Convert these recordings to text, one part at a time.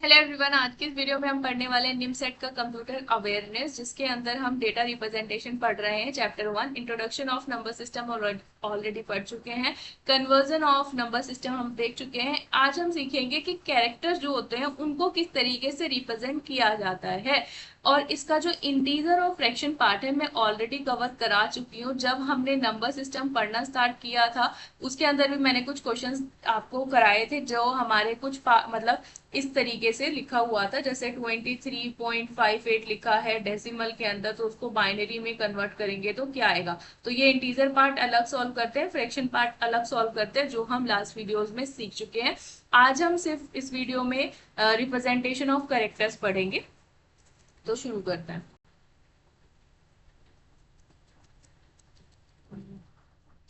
Hello everyone, आज की इस वीडियो में हम पढ़ने वाले हैं निमसेट का कंप्यूटर अवेयरनेस, जिसके अंदर हम डेटा रिप्रेजेंटेशन पढ़ रहे हैं। Chapter 1 introduction of number system already पढ़ चुके हैं। कन्वर्जन ऑफ नंबर सिस्टम हम देख चुके हैं। आज हम सीखेंगे कि कैरेक्टर्स जो होते हैं उनको किस तरीके से रिप्रेजेंट किया जाता है। और इसका जो इंटीजर और फ्रैक्शन पार्ट है मैं ऑलरेडी कवर करा चुकी हूँ। जब हमने नंबर सिस्टम पढ़ना स्टार्ट किया था उसके अंदर भी मैंने कुछ क्वेश्चंस आपको कराए थे, जो हमारे कुछ मतलब इस तरीके से लिखा हुआ था। जैसे 23.58 लिखा है डेसिमल के अंदर, तो उसको बाइनरी में कन्वर्ट करेंगे तो क्या आएगा। तो ये इंटीजर पार्ट अलग सॉल्व करते हैं, फ्रैक्शन पार्ट अलग सॉल्व करते हैं, जो हम लास्ट वीडियोस में सीख चुके हैं। आज हम सिर्फ इस वीडियो में रिप्रेजेंटेशन ऑफ कैरेक्टर्स पढ़ेंगे। तो शुरू करते हैं।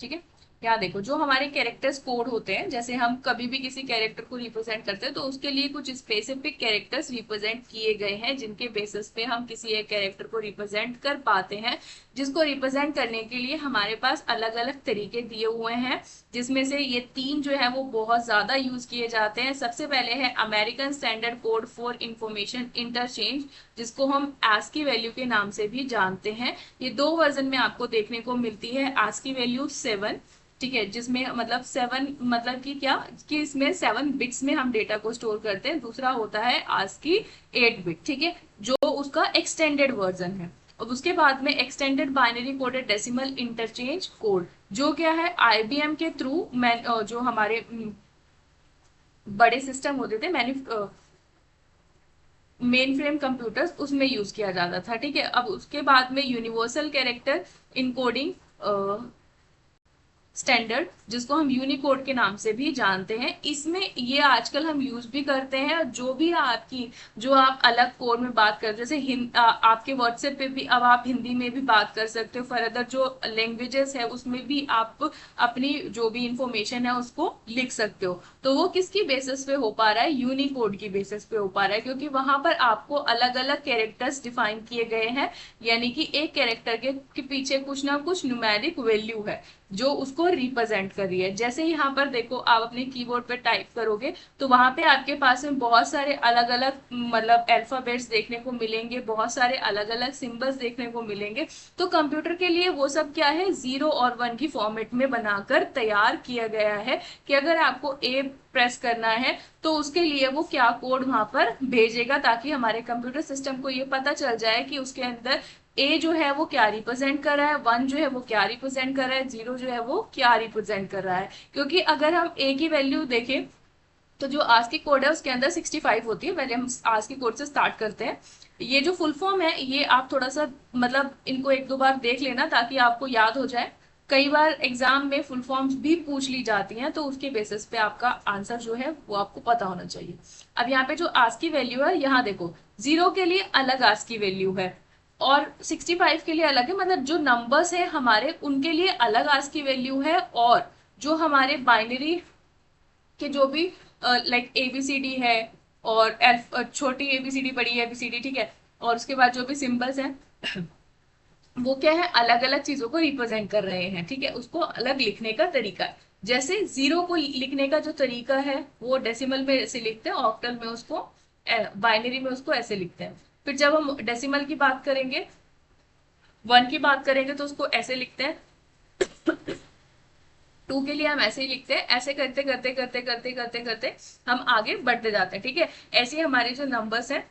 ठीक है, यहाँ देखो, जो हमारे कैरेक्टर्स कोड होते हैं, जैसे हम कभी भी किसी कैरेक्टर को रिप्रेजेंट करते हैं तो उसके लिए कुछ स्पेसिफिक कैरेक्टर्स रिप्रेजेंट किए गए हैं, जिनके बेसिस पे हम किसी एक कैरेक्टर को रिप्रेजेंट कर पाते हैं। जिसको रिप्रेजेंट करने के लिए हमारे पास अलग अलग तरीके दिए हुए हैं, जिसमें से ये 3 जो है वो बहुत ज्यादा यूज किए जाते हैं। सबसे पहले है American standard code for information interchange, जिसको हम ASCII वैल्यू के नाम से भी जानते हैं। ये 2 वर्जन में आपको देखने को मिलती है। ASCII वैल्यू 7, ठीक है, जिसमें मतलब 7 मतलब कि क्या, कि इसमें 7 बिट्स में हम डेटा को स्टोर करते हैं। दूसरा होता है ASCII 8 बिट, ठीक है, जो उसका एक्सटेंडेड वर्जन है। और उसके बाद में extended binary coded decimal interchange code, जो क्या है IBM के थ्रू जो हमारे बड़े सिस्टम होते थे मेन फ्रेम कंप्यूटर्स, उसमें यूज किया जाता था। ठीक है, अब उसके बाद में यूनिवर्सल कैरेक्टर इनकोडिंग स्टैंडर्ड, जिसको हम यूनिकोड के नाम से भी जानते हैं, इसमें ये आजकल हम यूज भी करते हैं। जो भी जो आप अलग कोड में बात करते हैं, जैसे आपके व्हाट्सएप पे भी अब आप हिंदी में भी बात कर सकते हो। फर्दर जो लैंग्वेजेस है उसमें भी आप अपनी जो भी इंफॉर्मेशन है उसको लिख सकते हो। तो वो किसकी बेसिस पे हो पा रहा है, यूनिकोड की बेसिस पे हो पा रहा है, क्योंकि वहां पर आपको अलग अलग कैरेक्टर्स डिफाइन किए गए हैं। यानी कि एक कैरेक्टर के पीछे कुछ ना कुछ न्यूमेरिक वैल्यू है जो उसको रिप्रेजेंट कर रही है। जैसे यहाँ पर देखो, आप अपने कीबोर्ड पे टाइप करोगे तो वहां पे आपके पास में बहुत सारे अलग अलग मतलब अल्फाबेट्स देखने को मिलेंगे, बहुत सारे अलग अलग सिंबल्स देखने को मिलेंगे। तो कंप्यूटर के लिए वो सब क्या है, 0 और 1 की फॉर्मेट में बनाकर तैयार किया गया है कि अगर आपको ए प्रेस करना है तो उसके लिए वो क्या कोड वहां पर भेजेगा, ताकि हमारे कंप्यूटर सिस्टम को ये पता चल जाए कि उसके अंदर ए जो है वो क्या रिप्रेजेंट कर रहा है, 1 जो है वो क्या रिप्रेजेंट कर रहा है, 0 जो है वो क्या रिप्रेजेंट कर रहा है। क्योंकि अगर हम ए की वैल्यू देखें तो जो आज की कोड है उसके अंदर 65 होती है। पहले हम आज की कोड से स्टार्ट करते हैं। ये जो फुल फॉर्म है ये आप थोड़ा सा मतलब इनको 1-2 बार देख लेना ताकि आपको याद हो जाए। कई बार एग्जाम में फुल फॉर्म्स भी पूछ ली जाती हैं, तो उसके बेसिस पे आपका आंसर जो है वो आपको पता होना चाहिए। अब यहाँ पे जो आज की वैल्यू है, यहाँ देखो, 0 के लिए अलग आज की वैल्यू है और 65 के लिए अलग है। मतलब जो नंबर्स है हमारे उनके लिए अलग आज की वैल्यू है, और जो हमारे बाइनरी के जो भी लाइक ABCD है और छोटी ABCD बड़ी ABCD, ठीक है, और उसके बाद जो भी सिंबल्स हैं वो क्या है, अलग अलग चीजों को रिप्रेजेंट कर रहे हैं। ठीक है, उसको अलग लिखने का तरीका है। जैसे 0 को लिखने का जो तरीका है वो डेसिमल में ऐसे लिखते हैं, ऑक्टल में उसको, बाइनरी में उसको ऐसे लिखते हैं। फिर जब हम डेसिमल की बात करेंगे, 1 की बात करेंगे तो उसको ऐसे लिखते हैं। 2 के लिए हम ऐसे ही लिखते हैं। ऐसे करते करते करते करते करते करते हम आगे बढ़ते जाते हैं। ठीक है, ऐसे हमारे जो नंबर्स हैं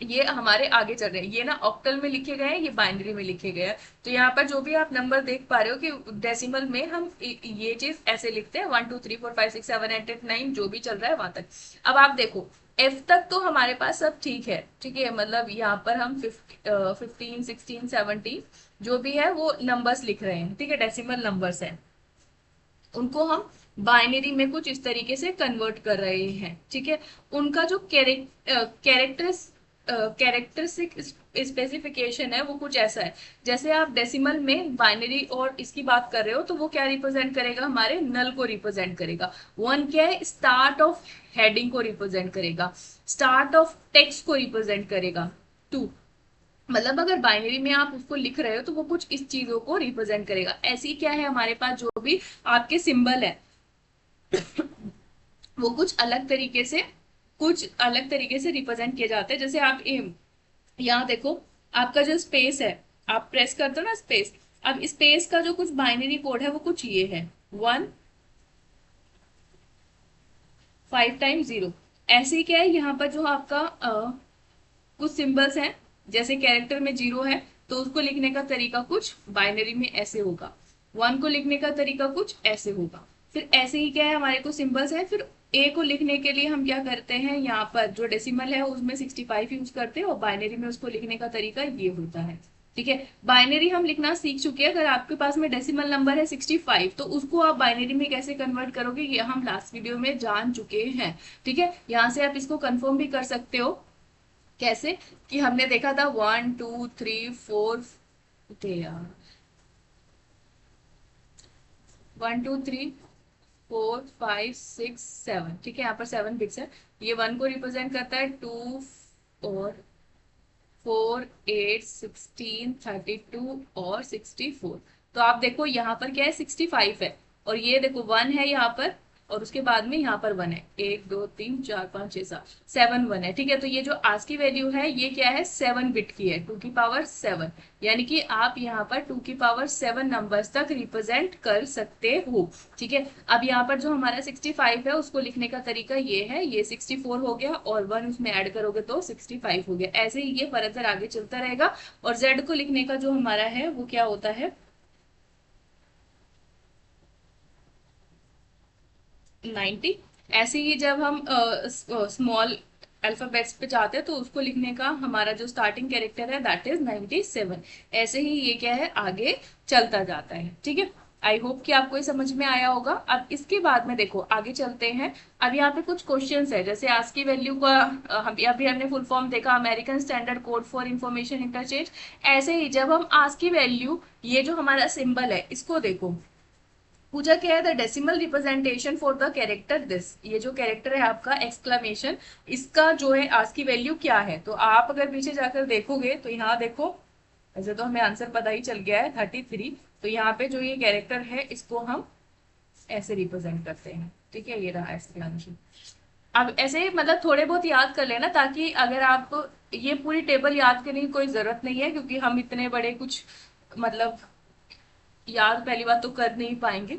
ये हमारे आगे चल रहे हैं। ये ना ऑक्टल में लिखे गए हैं, ये बाइनरी में लिखे गए हैं। तो यहाँ पर जो भी आप नंबर देख पा रहे हो कि डेसिमल में हम ये चीज ऐसे लिखते हैं, 1 2 3 4 5 6 7 8 9 जो भी चल रहा है वहां तक। अब आप देखो, F तक तो हमारे पास सब ठीक है। ठीक है, मतलब यहाँ पर हम 15 16 17 जो भी है वो नंबर्स लिख रहे हैं। ठीक है, डेसिमल नंबर्स है, उनको हम बाइनरी में कुछ इस तरीके से कन्वर्ट कर रहे हैं। ठीक है, उनका जो कैरेक्टरिस्टिक स्पेसिफिकेशन है वो कुछ ऐसा है। जैसे आप डेसिमल में बाइनरी और इसकी बात कर रहे हो तो वो क्या रिप्रेजेंट करेगा, हमारे नल को रिप्रेजेंट करेगा। 1 क्या है, स्टार्ट ऑफ हेडिंग को रिप्रेजेंट करेगा, स्टार्ट ऑफ टेक्स्ट को रिप्रेजेंट करेगा। 2 मतलब अगर बाइनरी में आप उसको लिख रहे हो तो वो कुछ इस चीजों को रिप्रेजेंट करेगा। ऐसी क्या है, हमारे पास जो भी आपके सिंबल है वो कुछ अलग तरीके से कुछ अलग तरीके से रिप्रेजेंट किए जाते हैं। जैसे आप यहाँ देखो, आपका जो स्पेस है, आप प्रेस करते हो ना स्पेस, अब स्पेस का जो कुछ बाइनरी कोड है वो कुछ ये है, 1 5 टाइम 0। ऐसे ही क्या है यहाँ पर जो आपका कुछ सिंबल्स हैं, जैसे कैरेक्टर में 0 है तो उसको लिखने का तरीका कुछ बाइनरी में ऐसे होगा, 1 को लिखने का तरीका कुछ ऐसे होगा। फिर ऐसे ही क्या है, हमारे को सिंबल्स है, फिर ए को लिखने के लिए हम क्या करते हैं, यहाँ पर जो डेसिमल है उसमें 65 यूज करते हैं, और बाइनरी में उसको लिखने का तरीका ये होता है। ठीक है, बाइनरी हम लिखना सीख चुके हैं। अगर आपके पास में डेसिमल नंबर है 65 तो उसको आप बाइनरी में कैसे कन्वर्ट करोगे ये हम लास्ट वीडियो में जान चुके हैं। ठीक है, यहाँ से आप इसको कंफर्म भी कर सकते हो। कैसे, कि हमने देखा था 1 2 3 4, 1 2 3 4 5 6 7, ठीक है, यहाँ पर 7 बिट्स है। ये 1 को रिप्रेजेंट करता है, 2 4 4 8 16 32 और 64। तो आप देखो यहाँ पर क्या है, 65 है, और ये देखो 1 है यहाँ पर, और उसके बाद में यहाँ पर 1 है, 1 2 3 4 5 6 7, 7 1 है। ठीक है, तो ये जो आज की वैल्यू है ये क्या है, 7 बिट की है, 2 की पावर 7, यानी कि आप यहाँ पर 2 की पावर 7 नंबर्स तक रिप्रेजेंट कर सकते हो। ठीक है, अब यहाँ पर जो हमारा 65 है उसको लिखने का तरीका ये है, ये 64 हो गया और 1 उसमें ऐड करोगे तो 65 हो गया। ऐसे ही ये फर्दर आगे चलता रहेगा। और Z को लिखने का जो हमारा है वो क्या होता है, 90। ऐसे ही जब हम स्मॉल अल्फाबेट्स पे जाते हैं तो उसको लिखने का हमारा जो स्टार्टिंग कैरेक्टर है दैट इज 97। ऐसे ही ये क्या है, आगे चलता जाता है। ठीक है, आई होप कि आपको ये समझ में आया होगा। अब इसके बाद में देखो आगे चलते हैं। अब यहाँ पे कुछ क्वेश्चंस है, जैसे आज की वैल्यू का हम अभी हमने फुल फॉर्म देखा, American standard code for information interchange. ऐसे ही जब हम आज की वैल्यू, ये जो हमारा सिंबल है इसको देखो, पूछा क्या है, the decimal representation for the character this, ये जो कैरेक्टर है आपका एक्सक्लेमेशन, इसका जो है आज की वैल्यू क्या है। तो आप अगर पीछे जाकर देखोगे तो यहाँ देखो, ऐसे तो हमें आंसर पता ही चल गया है 33। तो यहाँ पे जो ये कैरेक्टर है इसको हम ऐसे रिप्रेजेंट करते हैं। ठीक है, ये रहा एक्सक्लेमेशन। अब ऐसे ही मतलब थोड़े बहुत याद कर लेना, ताकि अगर आप ये पूरी टेबल याद करने की कोई जरूरत नहीं है, क्योंकि हम इतने बड़े कुछ मतलब याद पहली बात तो कर नहीं पाएंगे।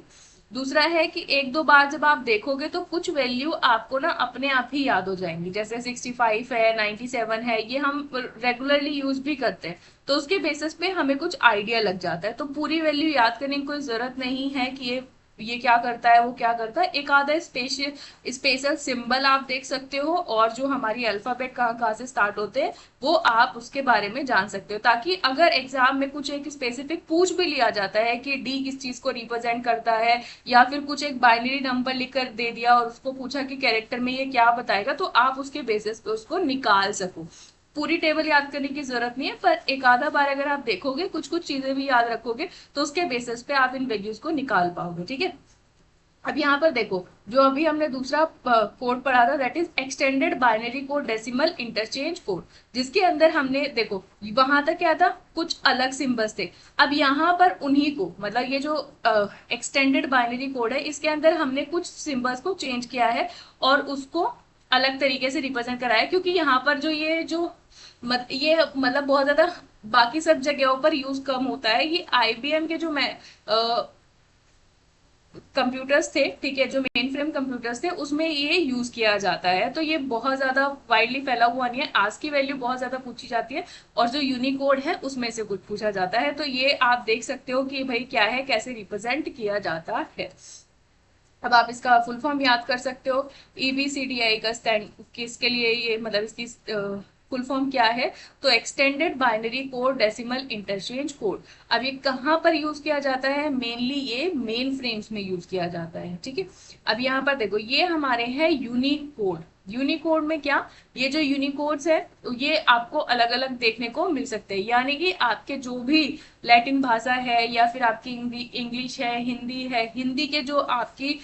दूसरा है कि एक दो बार जब आप देखोगे तो कुछ वैल्यू आपको ना अपने आप ही याद हो जाएंगी, जैसे 65 है, 97 है, ये हम रेगुलरली यूज भी करते हैं, तो उसके बेसिस पे हमें कुछ आइडिया लग जाता है। तो पूरी वैल्यू याद करने की कोई जरूरत नहीं है कि ये क्या करता है वो क्या करता है। एक आधा स्पेशल स्पेशल सिंबल आप देख सकते हो, और जो हमारी अल्फाबेट कहाँ कहाँ से स्टार्ट होते हैं वो आप उसके बारे में जान सकते हो, ताकि अगर एग्जाम में कुछ एक स्पेसिफिक पूछ भी लिया जाता है कि डी किस चीज को रिप्रेजेंट करता है, या फिर कुछ एक बाइनरी नंबर लिखकर दे दिया और उसको पूछा कि कैरेक्टर में ये क्या बताएगा, तो आप उसके बेसिस पे उसको निकाल सको। पूरी टेबल याद करने की जरूरत नहीं है, पर एक आधा बार अगर आप देखोगे, कुछ कुछ चीजें भी याद रखोगे, तो उसके बेसिस पे आप इन वैल्यूज को निकाल पाओगे। ठीक है, अब यहाँ पर देखो, जो अभी हमने दूसरा कोड पढ़ा था that is extended binary code decimal interchange code, जिसके अंदर हमने देखो वहां तक क्या था, कुछ अलग सिंबल्स थे। अब यहाँ पर उन्हीं को, मतलब ये जो एक्सटेंडेड बाइनरी कोड है इसके अंदर हमने कुछ सिंबल्स को चेंज किया है और उसको अलग तरीके से रिप्रेजेंट कराया, क्योंकि यहाँ पर जो ये जो ये मतलब बहुत ज्यादा बाकी सब जगहों पर यूज कम होता है। ये आईबीएम के जो मैं कंप्यूटर्स थे, ठीक है, जो मेन फ्रेम कंप्यूटर्स थे उसमें ये यूज किया जाता है, तो ये बहुत ज्यादा वाइडली फैला हुआ नहीं है। आज की वैल्यू बहुत ज्यादा पूछी जाती है, और जो यूनिकोड है उसमें से कुछ पूछा जाता है। तो ये आप देख सकते हो कि भाई क्या है, कैसे रिप्रेजेंट किया जाता है। अब आप इसका फुल फॉर्म याद कर सकते हो, ईबीसीडीआई का स्टैंड किसके लिए, ये मतलब इसकी फुल फॉर्म क्या है, तो extended binary code decimal interchange code. अब ये कहाँ पर यूज किया जाता है, मेनली ये मेन फ्रेम्स में यूज किया जाता है। ठीक है, अब यहाँ पर देखो ये हमारे हैं यूनिक कोड। यूनिकोड में क्या, ये जो यूनिकोड्स है तो ये आपको अलग अलग देखने को मिल सकते हैं, यानी कि आपके जो भी लैटिन भाषा है, या फिर आपकी इंग्लिश है, हिंदी है, हिंदी के जो आपकी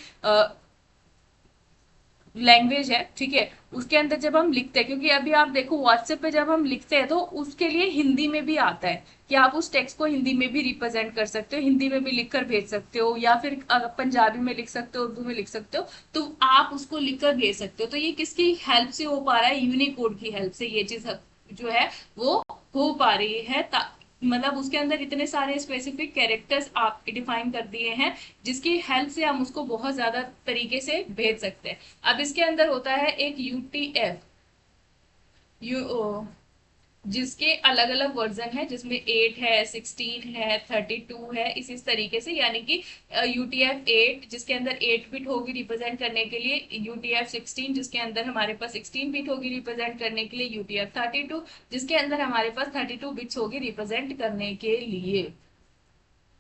लैंग्वेज है, ठीक है, उसके अंदर जब हम लिखते हैं, क्योंकि अभी आप देखो व्हाट्सएप पे जब हम लिखते हैं तो उसके लिए हिंदी में भी आता है कि आप उस टेक्स्ट को हिंदी में भी रिप्रेजेंट कर सकते हो, हिंदी में भी लिखकर भेज सकते हो, या फिर पंजाबी में लिख सकते हो, उर्दू में लिख सकते हो, तो आप उसको लिखकर भेज सकते हो। तो ये किसकी हेल्प से हो पा रहा है? यूनिकोड की हेल्प से ये चीज जो है वो हो पा रही है। मतलब उसके अंदर इतने सारे स्पेसिफिक कैरेक्टर्स आप डिफाइन कर दिए हैं जिसकी हेल्प से हम उसको बहुत ज्यादा तरीके से भेज सकते हैं। अब इसके अंदर होता है एक यूटीएफ, यू जिसके अलग अलग वर्जन है, जिसमें 8 है, 16 है, 32 है, इसी तरीके से, यानी कि यूटीएफ 8 जिसके अंदर 8 बिट होगी रिप्रेजेंट करने के लिए, यूटीएफ 16 जिसके अंदर हमारे पास 16 बिट होगी रिप्रेजेंट करने के लिए, यूटीएफ 32 जिसके अंदर हमारे पास 32 बिट्स होगी रिप्रेजेंट करने के लिए,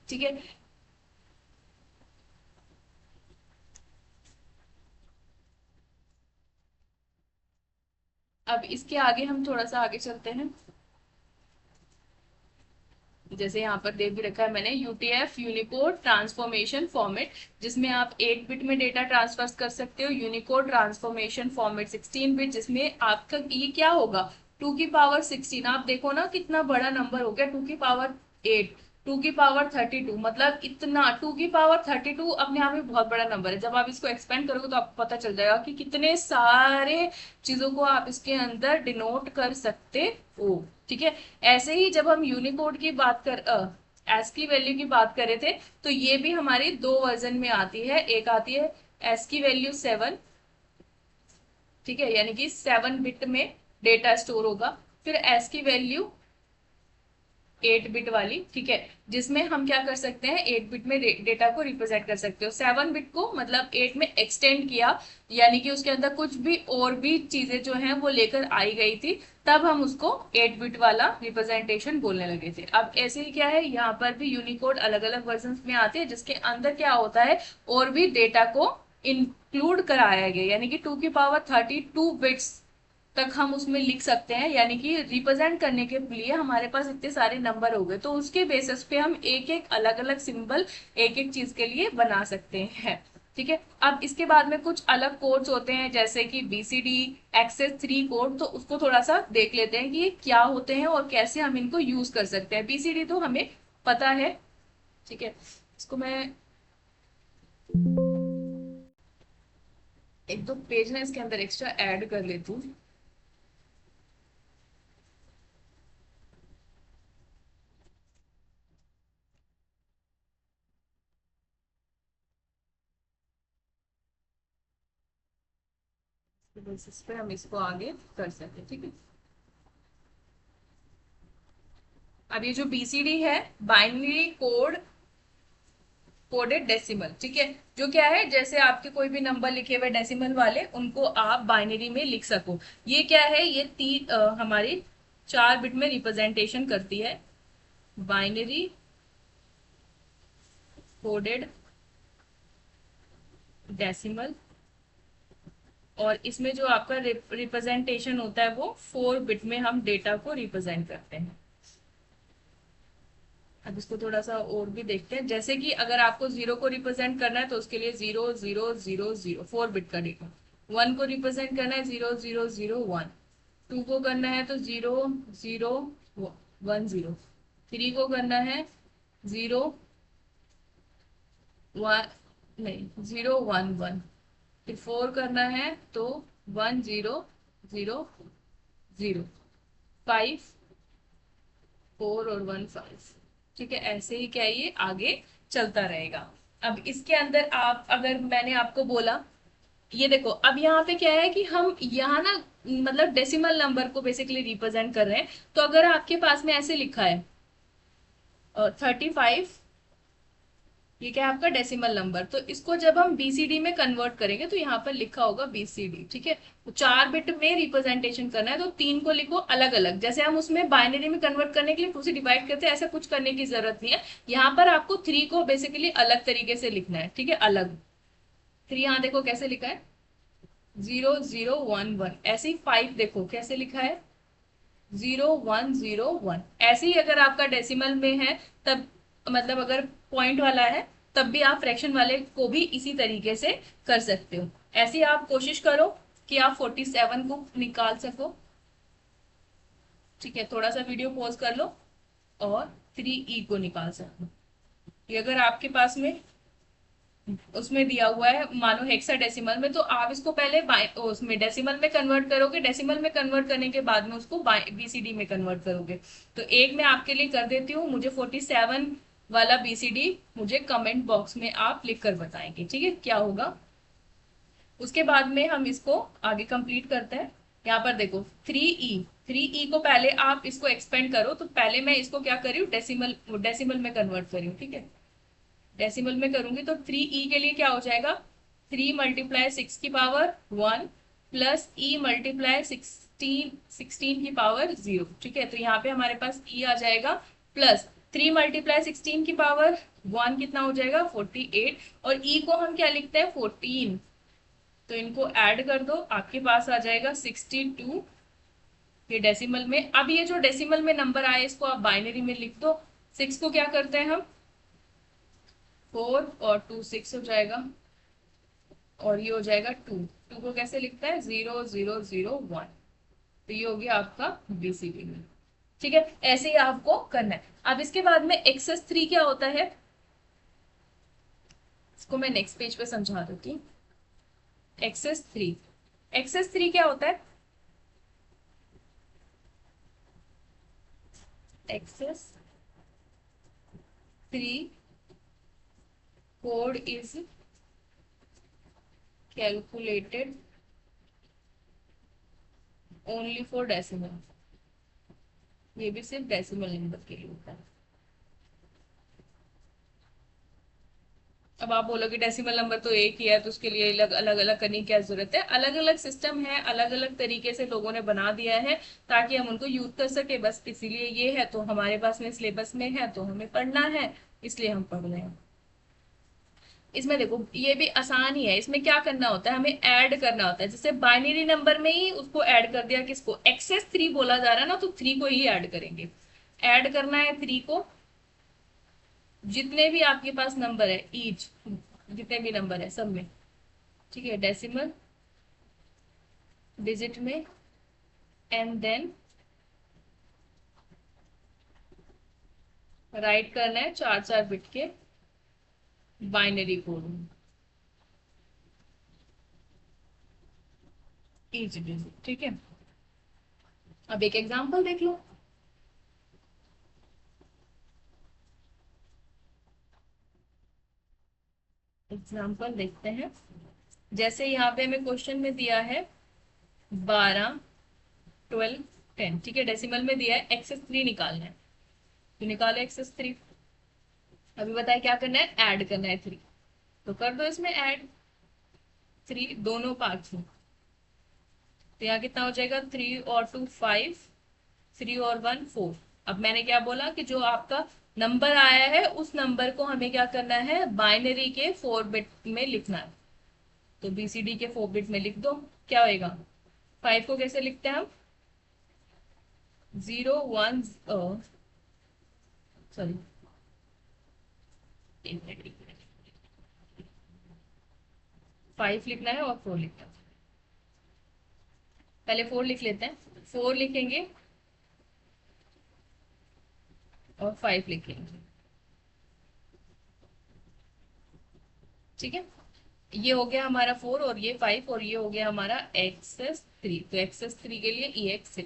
ठीक है। अब इसके आगे हम थोड़ा सा आगे चलते हैं। जैसे यहाँ पर दे भी रखा है मैंने, यूटीएफ यूनिकोड ट्रांसफॉर्मेशन फॉर्मेट, जिसमें आप 8 बिट में डेटा ट्रांसफर कर सकते हो, यूनिकोड ट्रांसफॉर्मेशन फॉर्मेट 16 बिट, जिसमें आपका ये क्या होगा, 2 की पावर 16। आप देखो ना कितना बड़ा नंबर हो गया, 2 की पावर 8, 2 की पावर 32, मतलब इतना 2 की पावर 32 अपने आप में बहुत बड़ा नंबर है। जब आप इसको एक्सपेंड करोगे तो आपको पता चल जाएगा कि कितने सारे चीजों को आप इसके अंदर डिनोट कर सकते हो, ठीक है। ऐसे ही जब हम यूनिकोड की बात कर एस्की वैल्यू की बात कर रहे थे, तो ये भी हमारी दो वर्जन में आती है। एक आती है एस्की वैल्यू 7, ठीक है, यानी कि 7 बिट में डेटा स्टोर होगा। फिर एस्की वैल्यू 8 बिट वाली, ठीक है, जिसमें हम क्या कर सकते हैं, 8 बिट में डेटा को रिप्रेजेंट कर सकते हो। 7 बिट को मतलब 8 में एक्सटेंड किया, यानी कि उसके अंदर कुछ भी और भी चीजें जो हैं वो लेकर आई गई थी, तब हम उसको 8 बिट वाला रिप्रेजेंटेशन बोलने लगे थे। अब ऐसे ही क्या है, यहाँ पर भी यूनिकोड अलग अलग वर्जन में आते हैं जिसके अंदर क्या होता है, और भी डेटा को इंक्लूड कराया गया, यानी कि 2 की पावर 32 बिट्स तक हम उसमें लिख सकते हैं, यानी कि रिप्रेजेंट करने के लिए हमारे पास इतने सारे नंबर हो गए, तो उसके बेसिस पे हम एक एक अलग अलग सिंबल एक एक चीज के लिए बना सकते हैं, ठीक है। अब इसके बाद में कुछ अलग कोड्स होते हैं जैसे कि बीसीडी, एक्सेस 3 कोड, तो उसको थोड़ा सा देख लेते हैं कि ये क्या होते हैं और कैसे हम इनको यूज कर सकते हैं। बीसीडी तो हमें पता है, ठीक है, इसको मैं एक दो पेज ना इसके अंदर एक्स्ट्रा ऐड कर लेती हूँ। बेसिस पे हम इसको आगे कर सकते हैं, ठीक है। अब ये जो बीसीडी है, बाइनरी कोड कोडेड डेसिमल, ठीक है, जो क्या है, जैसे आपके कोई भी नंबर लिखे हुए डेसिमल वाले उनको आप बाइनरी में लिख सको। ये क्या है, ये हमारी 4 बिट में रिप्रेजेंटेशन करती है, बाइनरी कोडेड डेसिमल। और इसमें जो आपका रिप्रेजेंटेशन होता है वो 4 बिट में हम डेटा को रिप्रेजेंट करते हैं। अब इसको थोड़ा सा और भी देखते हैं, जैसे कि अगर आपको 0 को रिप्रेजेंट करना है तो उसके लिए 0 0 0 0, 4 बिट का डेटा। 1 को रिप्रेजेंट करना है 0 0 0 1। 2 को करना है तो 0 0 1 0। 3 को करना है 0 1, नहीं 0 1 1। फिर 4 करना है तो 1 0 0 0। 5 4 और 1 5, ठीक है। ऐसे ही क्या है, ये आगे चलता रहेगा। अब इसके अंदर आप, अगर मैंने आपको बोला, ये देखो अब यहाँ पे क्या है कि हम यहाँ ना मतलब डेसिमल नंबर को बेसिकली रिप्रेजेंट कर रहे हैं। तो अगर आपके पास में ऐसे लिखा है 35, ये क्या है आपका डेसिमल नंबर, तो इसको जब हम बीसीडी में कन्वर्ट करेंगे तो यहाँ पर लिखा होगा बीसीडी, ठीक है। तो 4 बिट में रिप्रेजेंटेशन करना है तो 3 को लिखो अलग अलग, जैसे हम उसमें बाइनरी में कन्वर्ट करने के लिए 2 से डिवाइड करते हैं, ऐसा कुछ करने की जरूरत नहीं है। यहाँ पर आपको 3 को बेसिकली अलग तरीके से लिखना है, ठीक है, अलग। 3 यहाँ देखो कैसे लिखा है, 0 0 1 1। ऐसे ही 5 देखो कैसे लिखा है, 0 1 0 1। ऐसे ही अगर आपका डेसिमल में है तब, मतलब अगर पॉइंट वाला है तब भी आप फ्रैक्शन वाले को भी इसी तरीके से कर सकते हो। ऐसे ही आप कोशिश करो कि आप 47 को निकाल सको। ठीक है, थोड़ा सा वीडियो पॉज कर लो और 3e को निकाल सको। ये अगर आपके पास में उसमें दिया हुआ है मानो हेक्साडेसिमल में, तो आप इसको पहले उसमें डेसिमल में कन्वर्ट करोगे, डेसिमल में कन्वर्ट करने के बाद में उसको बीसीडी में कन्वर्ट करोगे। तो एक मैं आपके लिए कर देती हूँ, मुझे 47 वाला बीसीडी मुझे कमेंट बॉक्स में आप लिख कर बताएंगे, ठीक है, क्या होगा। उसके बाद में हम इसको आगे कंप्लीट करते हैं। यहाँ पर देखो 3e को पहले आप इसको एक्सपेंड करो, तो पहले मैं इसको क्या करी हूँ, डेसिमल डेसिमल में कन्वर्ट करी हूँ, ठीक है। डेसिमल में करूंगी तो 3e के लिए क्या हो जाएगा, 3 × 6 की पावर 1 प्लस e मल्टीप्लाई 16 की पावर 0, ठीक है। तो यहाँ पे हमारे पास e आ जाएगा प्लस 3 × 16 की पावर 1 कितना हो जाएगा 48, और e को हम क्या लिखते हैं 14। तो इनको ऐड कर दो, आपके पास आ जाएगा 62। ये डेसिमल में। अब ये जो डेसिमल में नंबर आए इसको आप बाइनरी में लिख दो। 6 को क्या करते हैं हम 4 और 2 6 हो जाएगा, और ये हो जाएगा 2। 2 को कैसे लिखता है 0001। तो ये हो गया आपका बीसीडी में, ठीक है। ऐसे ही आपको करना है। अब इसके बाद में एक्सेस 3 क्या होता है, इसको मैं नेक्स्ट पेज पे समझा देती हूँ। एक्सेस 3 क्या होता है, excess 3 code is calculated only for decimal. ये भी सिर्फ डेसिमल नंबर के लिए होता है। अब आप बोलोगे डेसिमल नंबर तो एक ही है, तो उसके लिए अलग अलग अलग करने की क्या जरूरत है। अलग अलग सिस्टम है, अलग अलग तरीके से लोगों ने बना दिया है ताकि हम उनको यूज कर सके, बस इसीलिए ये है। तो हमारे पास में सिलेबस में है तो हमें पढ़ना है, इसलिए हम पढ़ रहे हैं। इसमें देखो ये भी आसान ही है। इसमें क्या करना होता है, हमें ऐड करना होता है। जैसे बाइनरी नंबर में ही उसको ऐड कर दिया, किसको एक्सेस 3 बोला जा रहा है ना, तो 3 को ही ऐड करेंगे। ऐड करना है 3 को, जितने भी आपके पास नंबर है ईच, जितने भी नंबर है सब में, ठीक है, डेसिमल डिजिट में, एंड देन राइट करना है 4 बिट के बाइनरी कोड में ईच डिजिट, ठीक है। अब एक एग्जांपल देख लो। एग्जांपल देखते हैं। जैसे यहाँ पे हमें क्वेश्चन में दिया है 12 12 10, ठीक है, डेसिमल में दिया है, एक्सेस 3 निकालना है। तो निकालो एक्सेस 3। अभी बताए क्या करना है, ऐड करना है 3। तो कर दो इसमें ऐड 3 दोनों पार्ट्स में। तो यहाँ कितना हो जाएगा 3 और 2 5, 3 और 1 4। अब मैंने क्या बोला कि जो आपका नंबर आया है उस नंबर को हमें क्या करना है, बाइनरी के 4 बिट में लिखना है। तो बीसीडी के 4 बिट में लिख दो, क्या होएगा। 5 को कैसे लिखते हैं हम 0 1, सॉरी 5 लिखना है और 4 लिखना है। पहले 4 लिख लेते हैं, 4 लिखेंगे और 5 लिखेंगे, ठीक है। ये हो गया हमारा 4 और ये 5, और ये हो गया हमारा एक्सेस 3। तो एक्सेस 3 के लिए EX3।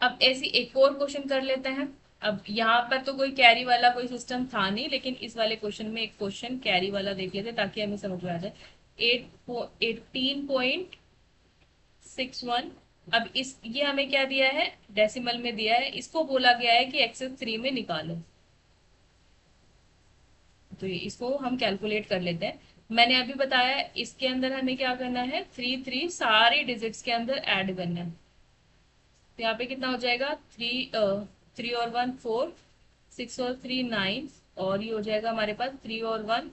अब ऐसी एक और क्वेश्चन कर लेते हैं। अब यहाँ पर तो कोई कैरी वाला कोई सिस्टम था नहीं, लेकिन इस वाले क्वेश्चन में एक क्वेश्चन कैरी वाला देख लेते ताकि हमें समझ में आ जाए। 18.61। अब इस ये हमें क्या दिया है, डेसिमल में दिया है, इसको बोला गया है कि एक्सेस 3 में निकालो। तो इसको हम कैलकुलेट कर लेते हैं। मैंने अभी बताया इसके अंदर हमें क्या करना है, 3 सारी डिजिट्स के अंदर ऐड करना है। तो यहाँ पे कितना हो जाएगा 3 और 1 4, 6 और 3 9, और ये हो जाएगा हमारे पास 3 और 1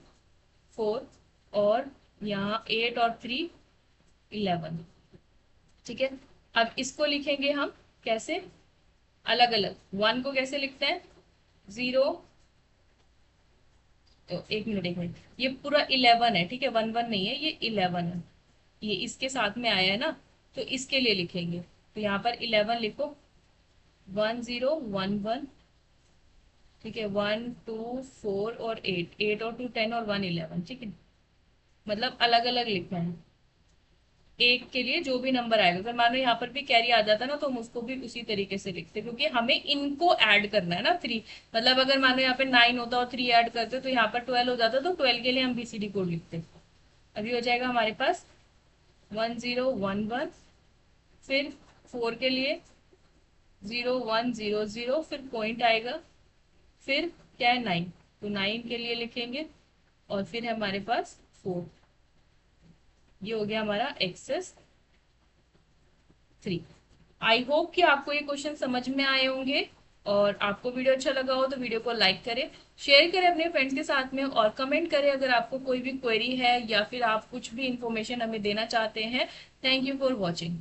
4, और यहाँ 8 और 3 11, ठीक है। अब इसको लिखेंगे हम कैसे, अलग अलग। 1 को कैसे लिखते हैं 0, तो एक मिनट ये पूरा 11 है, ठीक है, 1 1 नहीं है, ये 11 है। ये इसके साथ में आया है ना, तो इसके लिए लिखेंगे। तो यहाँ पर 11 लिखो, 1011, ठीक है, 1 2 4 और 8, 8 और 2 10 और 1 11, ठीक है। मतलब अलग अलग लिखना है एक के लिए जो भी नंबर आएगा। अगर मानो यहाँ पर भी कैरी आ जाता ना तो हम उसको भी उसी तरीके से लिखते, क्योंकि हमें इनको ऐड करना है ना, 3। मतलब अगर मानो यहाँ पे 9 होता और 3 ऐड करते तो यहाँ पर 12 हो जाता, तो 12 के लिए हम बीसीडी कोड लिखते। अभी हो जाएगा हमारे पास 1011, फिर 4 के लिए 0100, फिर पॉइंट आएगा, फिर क्या है 9, तो 9 के लिए लिखेंगे, और फिर है हमारे पास 4। ये हो गया हमारा एक्सेस 3। आई होप कि आपको ये क्वेश्चन समझ में आए होंगे, और आपको वीडियो अच्छा लगा हो तो वीडियो को लाइक करें, शेयर करें अपने फ्रेंड्स के साथ में, और कमेंट करें अगर आपको कोई भी क्वेरी है या फिर आप कुछ भी इंफॉर्मेशन हमें देना चाहते हैं। Thank you for watching.